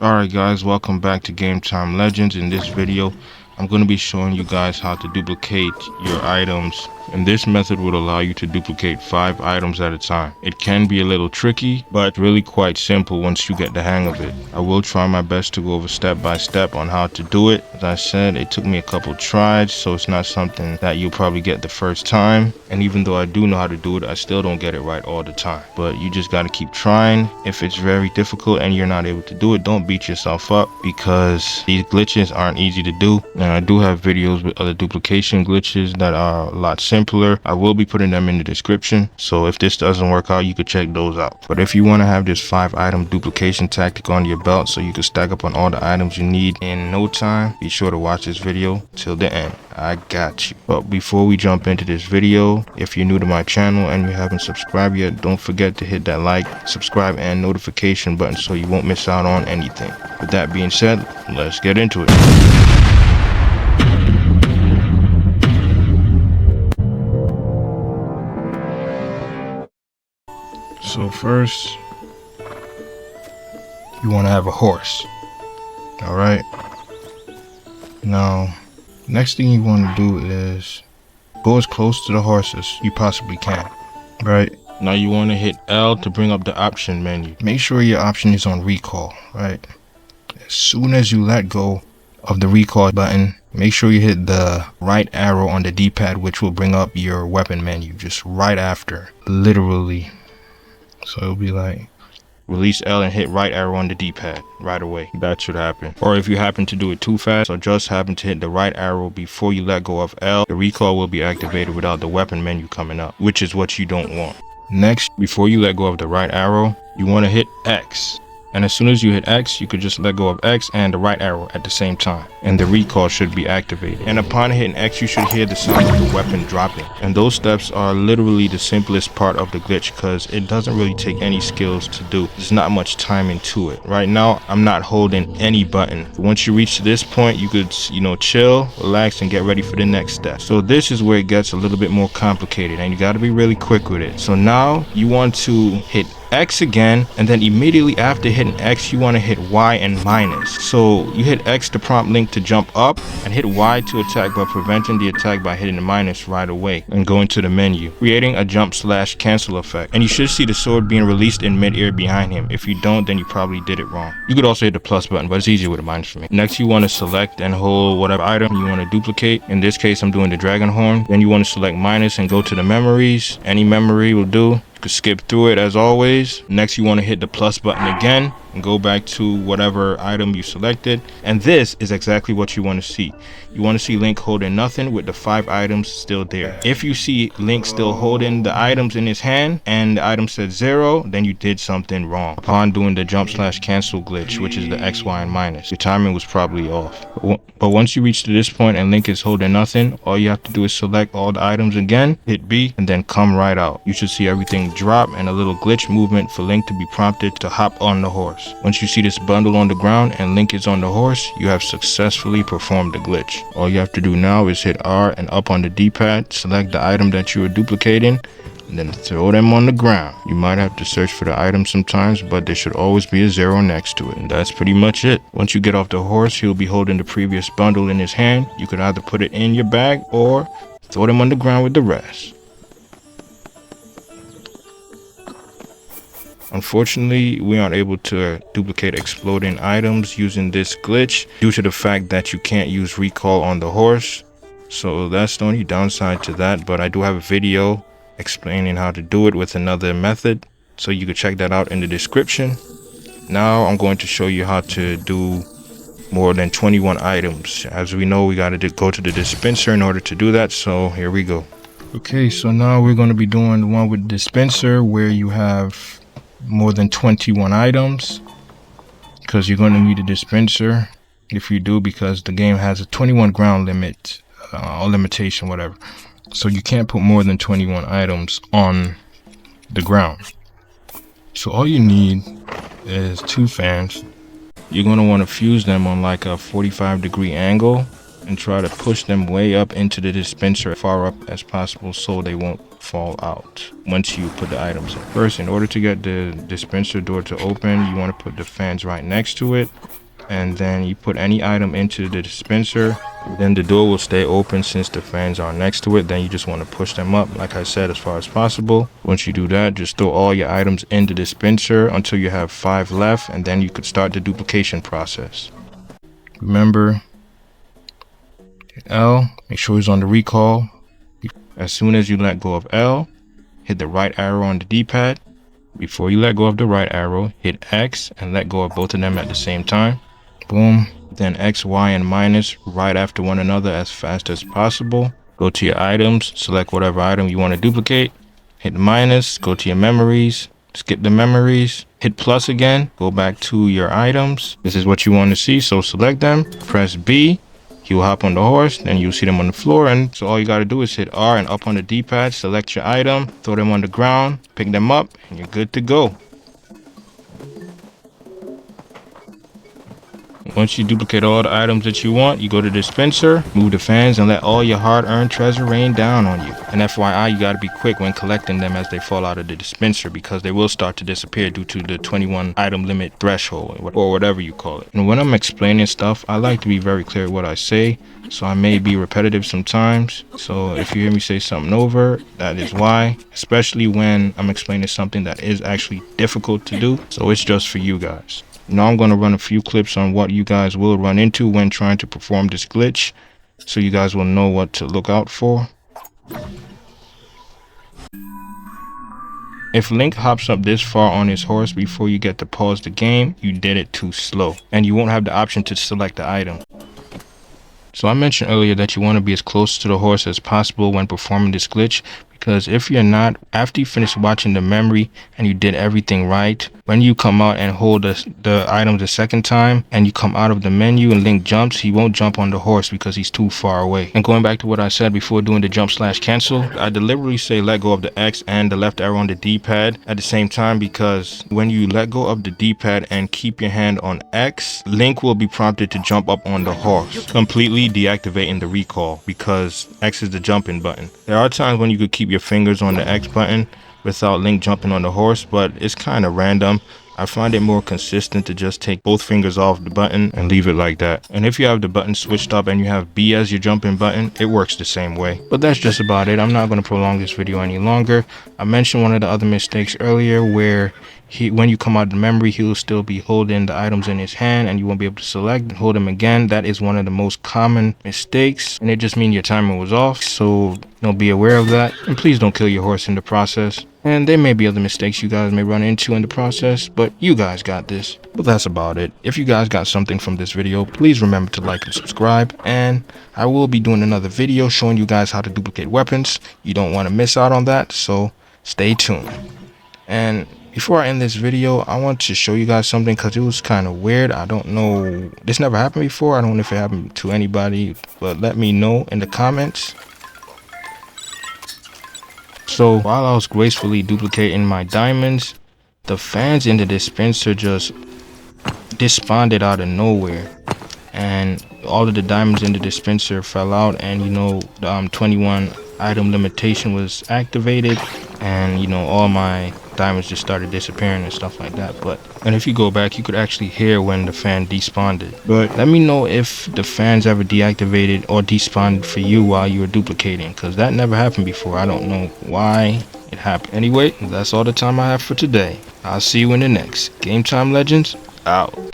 Alright guys, welcome back to GameTime Legendz. In this video, I'm going to be showing you guys how to duplicate your items, and this method would allow you to duplicate 5 items at a time. It can be a little tricky, but really quite simple once you get the hang of it. I will try my best to go over step by step on how to do it. As I said, it took me a couple tries, so it's not something that you'll probably get the first time. And even though I do know how to do it, I still don't get it right all the time. But you just got to keep trying. If it's very difficult and you're not able to do it, don't beat yourself up, because these glitches aren't easy to do. And I do have videos with other duplication glitches that are a lot simpler. I will be putting them in the description, so if this doesn't work out, you could check those out. But if you want to have this 5-item duplication tactic on your belt so you can stack up on all the items you need in no time, be sure to watch this video till the end. I got you. But before we jump into this video, if you're new to my channel and you haven't subscribed yet, don't forget to hit that like, subscribe, and notification button so you won't miss out on anything. With that being said, let's get into it. So first, you want to have a horse. Alright. Now, next thing you want to do is go as close to the horse as you possibly can. Right? Now you want to hit L to bring up the option menu. Make sure your option is on recall. Right? As soon as you let go of the recall button, make sure you hit the right arrow on the D-pad, which will bring up your weapon menu just right after. Literally. So it'll be like, release L and hit right arrow on the D-pad right away. That should happen. Or if you happen to do it too fast, or just happen to hit the right arrow before you let go of L, the recall will be activated without the weapon menu coming up, which is what you don't want. Next, before you let go of the right arrow, you want to hit X. And as soon as you hit X, you could just let go of X and the right arrow at the same time, and the recall should be activated. And upon hitting X, you should hear the sound of the weapon dropping. And those steps are literally the simplest part of the glitch, because it doesn't really take any skills to do. There's not much time into it. Right now, I'm not holding any button. Once you reach this point, you could, chill, relax, and get ready for the next step. So this is where it gets a little bit more complicated, and you got to be really quick with it. So now you want to hit X again, and then immediately after hitting X, you want to hit Y and minus. So you hit X to prompt Link to jump up, and hit Y to attack by preventing the attack by hitting the minus right away, and go into the menu, creating a jump/cancel effect. And you should see the sword being released in mid-air behind him. If you don't, then you probably did it wrong. You could also hit the plus button, but it's easier with a minus for me. Next, you want to select and hold whatever item you want to duplicate. In this case, I'm doing the dragon horn. Then you want to select minus and go to the memories. Any memory will do. Could skip through it as always. Next, you want to hit the plus button again and go back to whatever item you selected, and this is exactly what you want to see. You want to see Link holding nothing with the 5 items still there. If you see Link still holding the items in his hand and the item said 0, then you did something wrong upon doing the jump/cancel glitch, which is the X, Y, and minus. Your timing was probably off. But once you reach to this point and Link is holding nothing, all you have to do is select all the items again, hit B, and then come right out. You should see everything drop and a little glitch movement for Link to be prompted to hop on the horse. Once you see this bundle on the ground and Link is on the horse, you have successfully performed the glitch. All you have to do now is hit R and up on the D-pad, select the item that you are duplicating, and then throw them on the ground. You might have to search for the item sometimes, but there should always be a 0 next to it. And that's pretty much it. Once you get off the horse, he'll be holding the previous bundle in his hand. You could either put it in your bag or throw them on the ground with the rest. Unfortunately, we aren't able to duplicate exploding items using this glitch due to the fact that you can't use recall on the horse. So that's the only downside to that, but I do have a video explaining how to do it with another method, so you can check that out in the description. Now I'm going to show you how to do more than 21 items. As we know, we got to go to the dispenser in order to do that, so here we go. Okay, so now we're going to be doing the one with dispenser where you have more than 21 items, because you're going to need a dispenser if you do, because the game has a 21 ground limit or limitation, whatever. So you can't put more than 21 items on the ground. So all you need is 2 fans. You're going to want to fuse them on like a 45-degree angle, and try to push them way up into the dispenser, far up as possible, so they won't fall out once you put the items in. First, in order to get the dispenser door to open, you want to put the fans right next to it, and then you put any item into the dispenser, then the door will stay open since the fans are next to it. Then you just want to push them up, like I said, as far as possible. Once you do that, just throw all your items in the dispenser until you have 5 left, and then you could start the duplication process. Remember, hit L, make sure it's on the recall. As soon as you let go of L, hit the right arrow on the D-pad. Before you let go of the right arrow, hit X and let go of both of them at the same time. Boom. Then X, Y, and minus right after one another as fast as possible. Go to your items, select whatever item you want to duplicate. Hit minus, go to your memories, skip the memories, hit plus again, go back to your items. This is what you want to see, so select them, press B. He will hop on the horse, then you'll see them on the floor, and so all you got to do is hit R and up on the D-pad, select your item, throw them on the ground, pick them up, and you're good to go. Once you duplicate all the items that you want, you go to the dispenser, move the fans, and let all your hard-earned treasure rain down on you. And FYI, you gotta be quick when collecting them as they fall out of the dispenser, because they will start to disappear due to the 21 item limit threshold, or whatever you call it. And when I'm explaining stuff, I like to be very clear what I say, so I may be repetitive sometimes. So if you hear me say something over, that is why, especially when I'm explaining something that is actually difficult to do. So it's just for you guys. Now I'm going to run a few clips on what you guys will run into when trying to perform this glitch, so you guys will know what to look out for. If Link hops up this far on his horse before you get to pause the game, you did it too slow, and you won't have the option to select the item. So I mentioned earlier that you want to be as close to the horse as possible when performing this glitch, because if you're not, after you finish watching the memory and you did everything right, when you come out and hold the items a second time and you come out of the menu and Link jumps, he won't jump on the horse because he's too far away. And going back to what I said before doing the jump/cancel, I deliberately say let go of the X and the left arrow on the D-pad at the same time, because when you let go of the D-pad and keep your hand on X, Link will be prompted to jump up on the horse, completely deactivating the recall, because X is the jumping button. There are times when you could keep your fingers on the X button without Link jumping on the horse, but it's kind of random. I find it more consistent to just take both fingers off the button and leave it like that. And if you have the button switched up and you have B as your jumping button, it works the same way. But that's just about it. I'm not going to prolong this video any longer. I mentioned one of the other mistakes earlier where when you come out of the memory, he will still be holding the items in his hand and you won't be able to select and hold them again. That is one of the most common mistakes, and it just means your timer was off, so be aware of that. And please don't kill your horse in the process. And there may be other mistakes you guys may run into in the process, but you guys got this. But that's about it. If you guys got something from this video, please remember to like and subscribe, and I will be doing another video showing you guys how to duplicate weapons. You don't want to miss out on that, so stay tuned. And before I end this video, I want to show you guys something because it was kind of weird. I don't know, this never happened before. I don't know if it happened to anybody, but let me know in the comments. So while I was gracefully duplicating my diamonds, the fans in the dispenser just disbanded out of nowhere, and all of the diamonds in the dispenser fell out, and the 21 item limitation was activated, and all my diamonds just started disappearing and stuff like that. And if you go back, you could actually hear when the fan despawned. But let me know if the fans ever deactivated or despawned for you while you were duplicating, because that never happened before. I don't know why it happened. Anyway, that's all the time I have for today. I'll see you in the next GameTime. Legendz out.